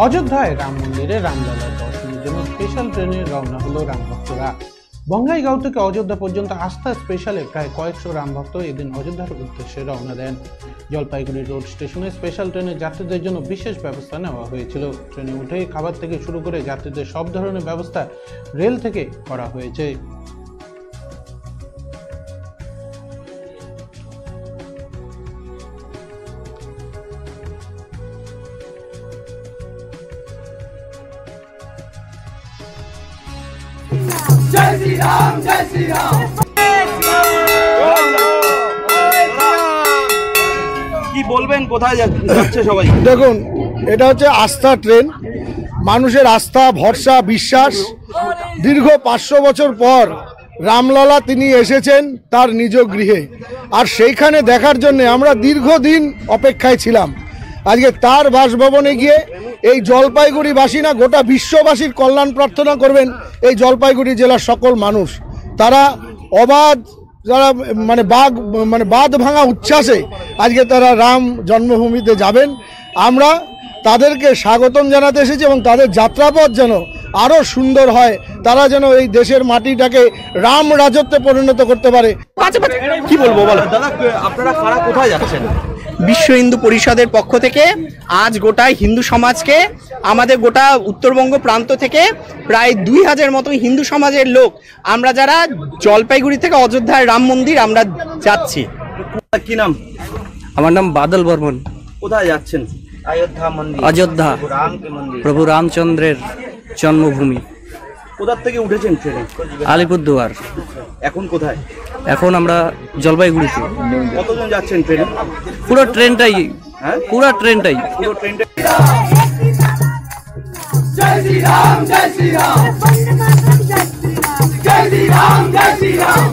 অযোধ্যায় রাম মন্দিরে রামলালার দর্শনের জন্য স্পেশাল ট্রেনে রওনা হলো রামভক্তরা। বঙ্গাইগাঁও থেকে অযোধ্যা পর্যন্ত আস্থা স্পেশালে প্রায় কয়েকশো রামভক্ত এদিন অযোধ্যার উদ্দেশ্যে রওনা দেন। জলপাইগুড়ি রোড স্টেশনে স্পেশাল ট্রেনে যাত্রীদের জন্য বিশেষ ব্যবস্থা নেওয়া হয়েছিল। ট্রেনে উঠেই খাবার থেকে শুরু করে যাত্রীদের সব ধরনের ব্যবস্থা রেল থেকে করা হয়েছে। जय श्री राम जय श्री राम। কি বলবেন, কোথায় যাচ্ছে সবাই? দেখুন, এটা হচ্ছে আস্থা ট্রেন। মানুষের আস্থা, ভরসা, বিশ্বাস। দীর্ঘ 500 বছর পর রামলালা তিনি এসেছেন তার নিজ গৃহে, আর সেইখানে দেখার জন্য আমরা দীর্ঘদিন অপেক্ষায় ছিলাম। আজকে তার বাসভবনে গিয়ে এই জলপাইগুড়িবাসী না, গোটা বিশ্ববাসীর কল্যাণ প্রার্থনা করবেন এই জলপাইগুড়ি জেলার সকল মানুষ। তারা অবাধ, যারা বাঁধ ভাঙা উচ্ছ্বাসে আজকে তারা রাম জন্মভূমিতে যাবেন। আমরা তাদেরকে স্বাগতম জানাতে এসেছি এবং তাদের যাত্রাপথ যেন আরও সুন্দর হয়, তারা যেন এই দেশের মাটিটাকে রাম রাজত্বে পরিণত করতে পারে। কি বলবো বলো দাদা, আপনারা কারা কোথায় যাচ্ছেন? বিশ্ব হিন্দু পরিষদের পক্ষ থেকে আজ গোটা হিন্দু সমাজকে, আমাদের গোটা উত্তরবঙ্গ প্রান্ত থেকে প্রায় 2000 মতো হিন্দু সমাজের লোক আমরা যারা জলপাইগুড়ি থেকে অযোধ্যার রাম মন্দির আমরা যাচ্ছি। কি নাম? আমার নাম বাদল বর্মন। কোথায় যাচ্ছেন? অযোধ্যা মন্দির। অযোধ্যা প্রভু রামচন্দ্রের জন্মভূমি। কোথা থেকে উঠেছেন ট্রেনে? আলিপুরদুয়ার। এখন কোথায়? এখন আমরা জলপাইগুড়িতে। কতজন যাচ্ছেন ট্রেনে? পুরো ট্রেনটাই। হ্যাঁ, পুরো ট্রেনটাই। পুরো ট্রেনটা। জয় শ্রী রাম জয় শ্রী রাম। জয় শ্রী রাম জয় শ্রী রাম।